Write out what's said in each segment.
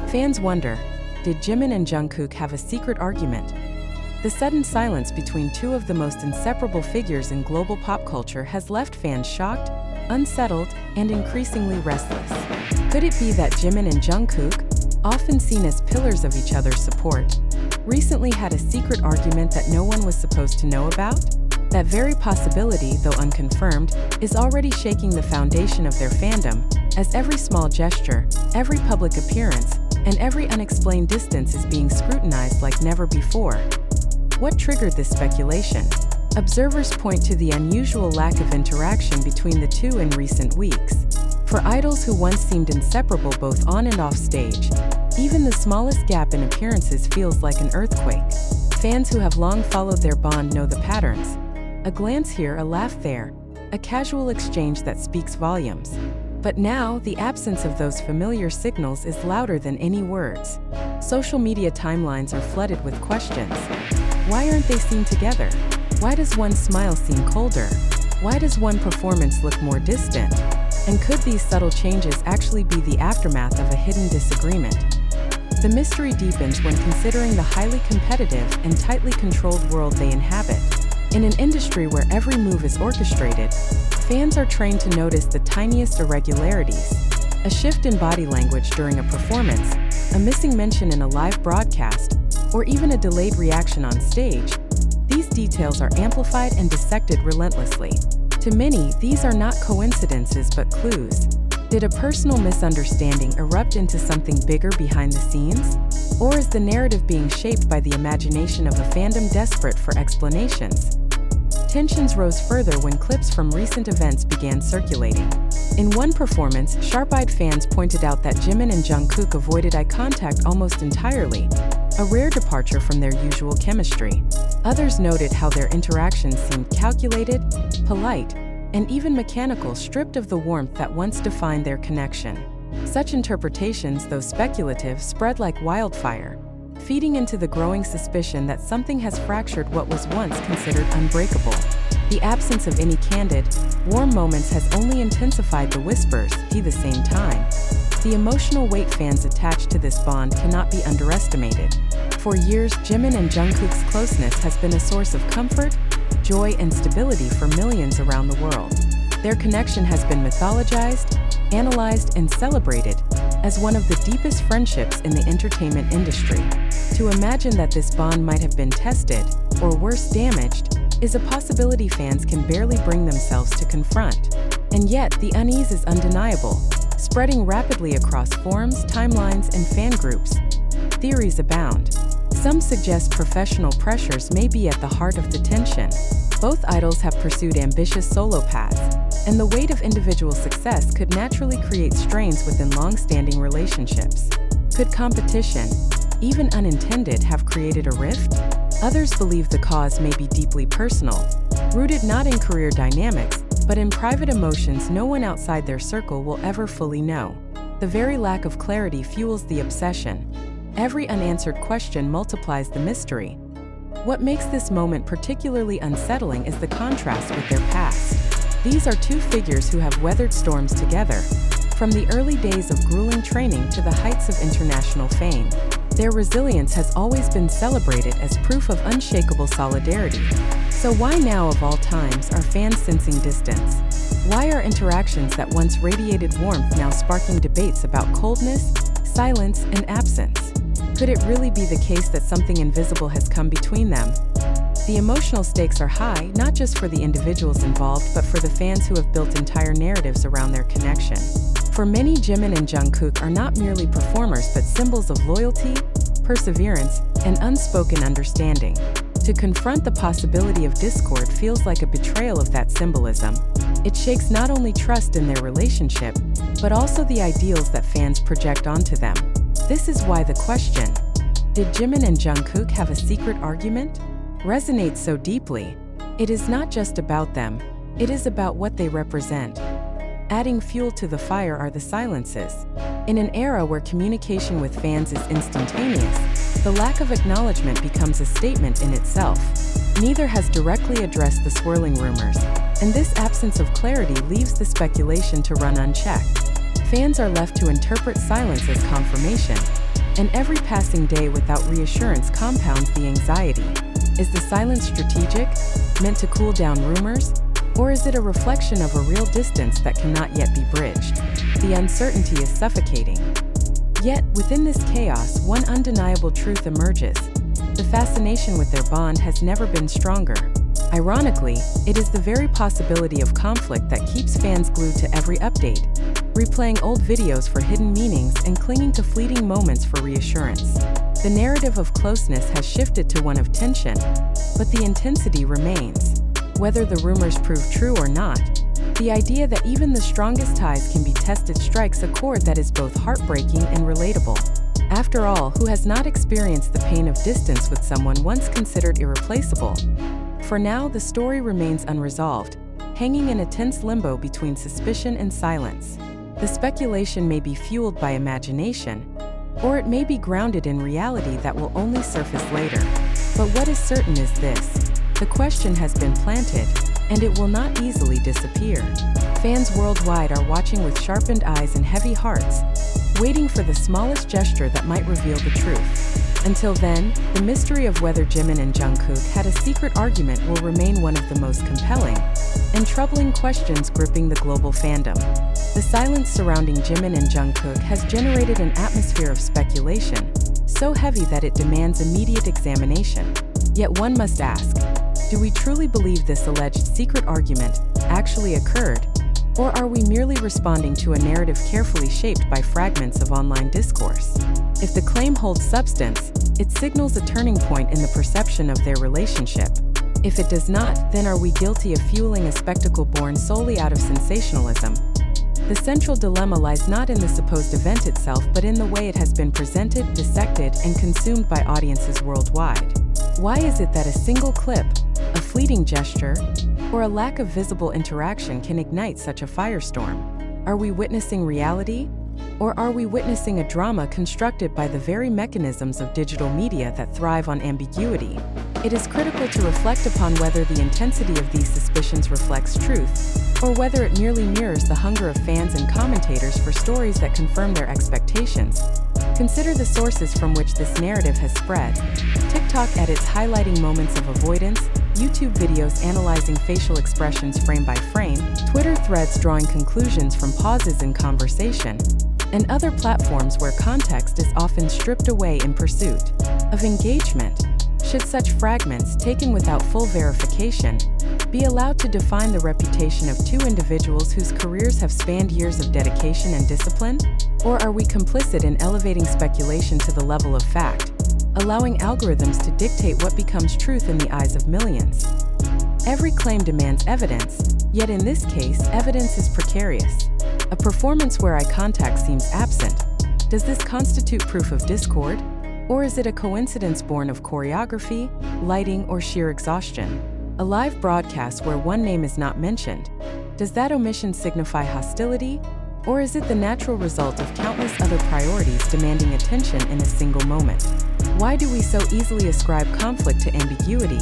Fans wonder, did Jimin and Jungkook have a secret argument? The sudden silence between two of the most inseparable figures in global pop culture has left fans shocked, unsettled, and increasingly restless. Could it be that Jimin and Jungkook, often seen as pillars of each other's support, recently had a secret argument that no one was supposed to know about? That very possibility, though unconfirmed, is already shaking the foundation of their fandom, as every small gesture, every public appearance, and every unexplained distance is being scrutinized like never before. What triggered this speculation? Observers point to the unusual lack of interaction between the two in recent weeks. For idols who once seemed inseparable both on and off stage, even the smallest gap in appearances feels like an earthquake. Fans who have long followed their bond know the patterns. A glance here, a laugh there, a casual exchange that speaks volumes. But now, the absence of those familiar signals is louder than any words. Social media timelines are flooded with questions. Why aren't they seen together? Why does one smile seem colder? Why does one performance look more distant? And could these subtle changes actually be the aftermath of a hidden disagreement? The mystery deepens when considering the highly competitive and tightly controlled world they inhabit. In an industry where every move is orchestrated, fans are trained to notice the tiniest irregularities. A shift in body language during a performance, a missing mention in a live broadcast, or even a delayed reaction on stage. These details are amplified and dissected relentlessly. To many, these are not coincidences but clues. Did a personal misunderstanding erupt into something bigger behind the scenes? Or is the narrative being shaped by the imagination of a fandom desperate for explanations? Tensions rose further when clips from recent events began circulating. In one performance, sharp-eyed fans pointed out that Jimin and Jungkook avoided eye contact almost entirely, a rare departure from their usual chemistry. Others noted how their interactions seemed calculated, polite, and even mechanical, stripped of the warmth that once defined their connection. Such interpretations, though speculative, spread like wildfire, feeding into the growing suspicion that something has fractured what was once considered unbreakable. The absence of any candid, warm moments has only intensified the whispers. At the same time, the emotional weight fans attach to this bond cannot be underestimated. For years, Jimin and Jungkook's closeness has been a source of comfort, joy, and stability for millions around the world. Their connection has been mythologized, analyzed, and celebrated as one of the deepest friendships in the entertainment industry. To imagine that this bond might have been tested, or worse, damaged, is a possibility fans can barely bring themselves to confront. And yet, the unease is undeniable, spreading rapidly across forums, timelines, and fan groups. Theories abound. Some suggest professional pressures may be at the heart of the tension. Both idols have pursued ambitious solo paths, and the weight of individual success could naturally create strains within long-standing relationships. Could competition, even unintended, have created a rift? Others believe the cause may be deeply personal, rooted not in career dynamics, but in private emotions no one outside their circle will ever fully know. The very lack of clarity fuels the obsession. Every unanswered question multiplies the mystery. What makes this moment particularly unsettling is the contrast with their past. These are two figures who have weathered storms together, from the early days of grueling training to the heights of international fame. Their resilience has always been celebrated as proof of unshakable solidarity. So why now, of all times, are fans sensing distance? Why are interactions that once radiated warmth now sparking debates about coldness, silence, and absence? Could it really be the case that something invisible has come between them? The emotional stakes are high, not just for the individuals involved, but for the fans who have built entire narratives around their connection. For many, Jimin and Jungkook are not merely performers but symbols of loyalty, perseverance, and unspoken understanding. To confront the possibility of discord feels like a betrayal of that symbolism. It shakes not only trust in their relationship, but also the ideals that fans project onto them. This is why the question, did Jimin and Jungkook have a secret argument, resonates so deeply. It is not just about them, it is about what they represent. Adding fuel to the fire are the silences. In an era where communication with fans is instantaneous, the lack of acknowledgement becomes a statement in itself. Neither has directly addressed the swirling rumors, and this absence of clarity leaves the speculation to run unchecked. Fans are left to interpret silence as confirmation, and every passing day without reassurance compounds the anxiety. Is the silence strategic, meant to cool down rumors? Or is it a reflection of a real distance that cannot yet be bridged? The uncertainty is suffocating. Yet, within this chaos, one undeniable truth emerges. The fascination with their bond has never been stronger. Ironically, it is the very possibility of conflict that keeps fans glued to every update, replaying old videos for hidden meanings and clinging to fleeting moments for reassurance. The narrative of closeness has shifted to one of tension, but the intensity remains. Whether the rumors prove true or not, the idea that even the strongest ties can be tested strikes a chord that is both heartbreaking and relatable. After all, who has not experienced the pain of distance with someone once considered irreplaceable? For now, the story remains unresolved, hanging in a tense limbo between suspicion and silence. The speculation may be fueled by imagination, or it may be grounded in reality that will only surface later. But what is certain is this: the question has been planted, and it will not easily disappear. Fans worldwide are watching with sharpened eyes and heavy hearts, waiting for the smallest gesture that might reveal the truth. Until then, the mystery of whether Jimin and Jungkook had a secret argument will remain one of the most compelling and troubling questions gripping the global fandom. The silence surrounding Jimin and Jungkook has generated an atmosphere of speculation, so heavy that it demands immediate examination. Yet one must ask, do we truly believe this alleged secret argument actually occurred, or are we merely responding to a narrative carefully shaped by fragments of online discourse? If the claim holds substance, it signals a turning point in the perception of their relationship. If it does not, then are we guilty of fueling a spectacle born solely out of sensationalism? The central dilemma lies not in the supposed event itself, but in the way it has been presented, dissected, and consumed by audiences worldwide. Why is it that a single clip, a fleeting gesture, or a lack of visible interaction can ignite such a firestorm? Are we witnessing reality? Or are we witnessing a drama constructed by the very mechanisms of digital media that thrive on ambiguity? It is critical to reflect upon whether the intensity of these suspicions reflects truth, or whether it merely mirrors the hunger of fans and commentators for stories that confirm their expectations. Consider the sources from which this narrative has spread. TikTok edits highlighting moments of avoidance, YouTube videos analyzing facial expressions frame by frame, Twitter threads drawing conclusions from pauses in conversation, and other platforms where context is often stripped away in pursuit of engagement. Should such fragments, taken without full verification, be allowed to define the reputation of two individuals whose careers have spanned years of dedication and discipline? Or are we complicit in elevating speculation to the level of fact, allowing algorithms to dictate what becomes truth in the eyes of millions? Every claim demands evidence, yet in this case, evidence is precarious. A performance where eye contact seems absent. Does this constitute proof of discord? Or is it a coincidence born of choreography, lighting, or sheer exhaustion? A live broadcast where one name is not mentioned. Does that omission signify hostility? Or is it the natural result of countless other priorities demanding attention in a single moment? Why do we so easily ascribe conflict to ambiguity,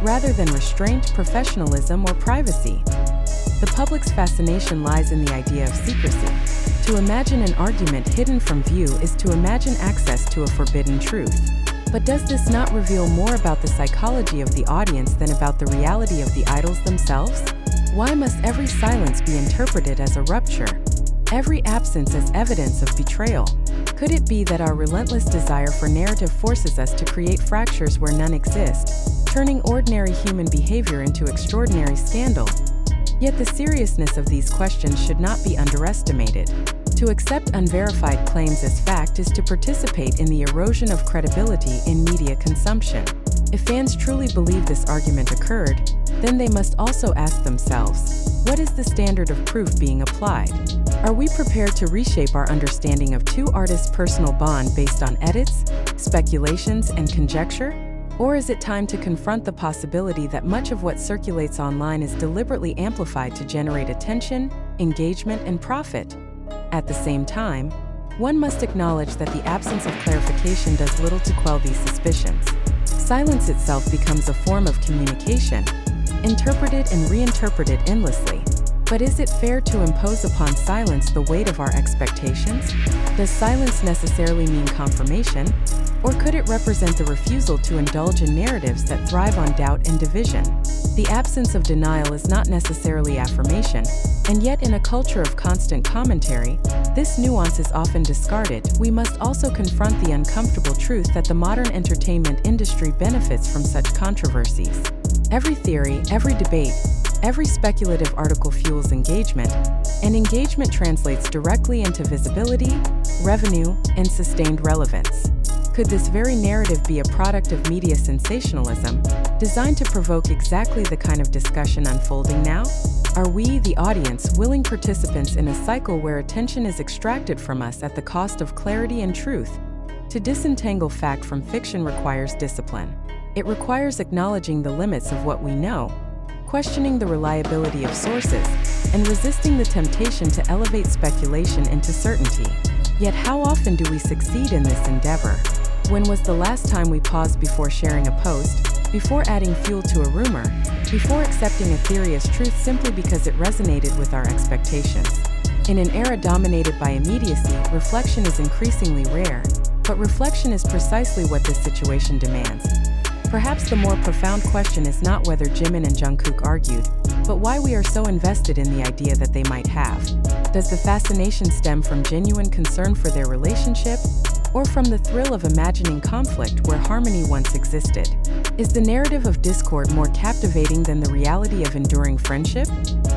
rather than restraint, professionalism, or privacy? The public's fascination lies in the idea of secrecy. To imagine an argument hidden from view is to imagine access to a forbidden truth. But does this not reveal more about the psychology of the audience than about the reality of the idols themselves? Why must every silence be interpreted as a rupture? Every absence as evidence of betrayal? Could it be that our relentless desire for narrative forces us to create fractures where none exist, turning ordinary human behavior into extraordinary scandal? Yet the seriousness of these questions should not be underestimated. To accept unverified claims as fact is to participate in the erosion of credibility in media consumption. If fans truly believe this argument occurred, then they must also ask themselves, what is the standard of proof being applied? Are we prepared to reshape our understanding of two artists' personal bond based on edits, speculations, and conjecture? Or is it time to confront the possibility that much of what circulates online is deliberately amplified to generate attention, engagement, and profit. At the same time, one must acknowledge that the absence of clarification does little to quell these suspicions. Silence itself becomes a form of communication, interpreted and reinterpreted endlessly. But is it fair to impose upon silence the weight of our expectations? Does silence necessarily mean confirmation? Or could it represent the refusal to indulge in narratives that thrive on doubt and division? The absence of denial is not necessarily affirmation, and yet in a culture of constant commentary, this nuance is often discarded. We must also confront the uncomfortable truth that the modern entertainment industry benefits from such controversies. Every theory, every debate, every speculative article fuels engagement, and engagement translates directly into visibility, revenue, and sustained relevance. Could this very narrative be a product of media sensationalism, designed to provoke exactly the kind of discussion unfolding now? Are we, the audience, willing participants in a cycle where attention is extracted from us at the cost of clarity and truth? To disentangle fact from fiction requires discipline. It requires acknowledging the limits of what we know, questioning the reliability of sources, and resisting the temptation to elevate speculation into certainty. Yet how often do we succeed in this endeavor? When was the last time we paused before sharing a post, before adding fuel to a rumor, before accepting a theory as truth simply because it resonated with our expectations? In an era dominated by immediacy, reflection is increasingly rare, but reflection is precisely what this situation demands. Perhaps the more profound question is not whether Jimin and Jungkook argued, but why we are so invested in the idea that they might have. Does the fascination stem from genuine concern for their relationship, or from the thrill of imagining conflict where harmony once existed? Is the narrative of discord more captivating than the reality of enduring friendship?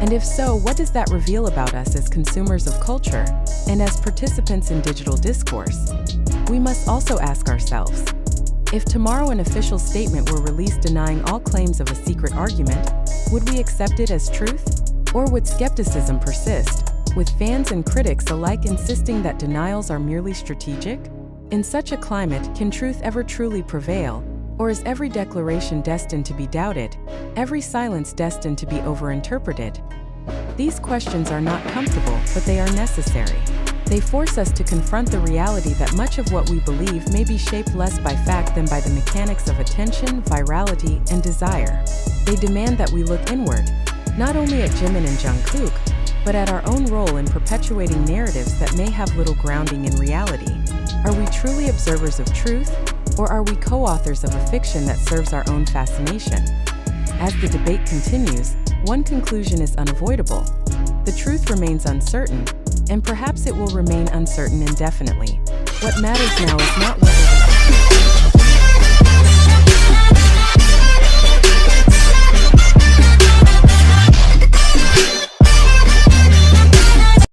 And if so, what does that reveal about us as consumers of culture and as participants in digital discourse? We must also ask ourselves, if tomorrow an official statement were released denying all claims of a secret argument, would we accept it as truth? Or would skepticism persist, with fans and critics alike insisting that denials are merely strategic? In such a climate, can truth ever truly prevail? Or is every declaration destined to be doubted, every silence destined to be overinterpreted? These questions are not comfortable, but they are necessary. They force us to confront the reality that much of what we believe may be shaped less by fact than by the mechanics of attention, virality, and desire. They demand that we look inward, not only at Jimin and Jungkook, but at our own role in perpetuating narratives that may have little grounding in reality. Are we truly observers of truth, or are we co-authors of a fiction that serves our own fascination? As the debate continues, one conclusion is unavoidable. The truth remains uncertain, and perhaps it will remain uncertain indefinitely. What matters now is not whether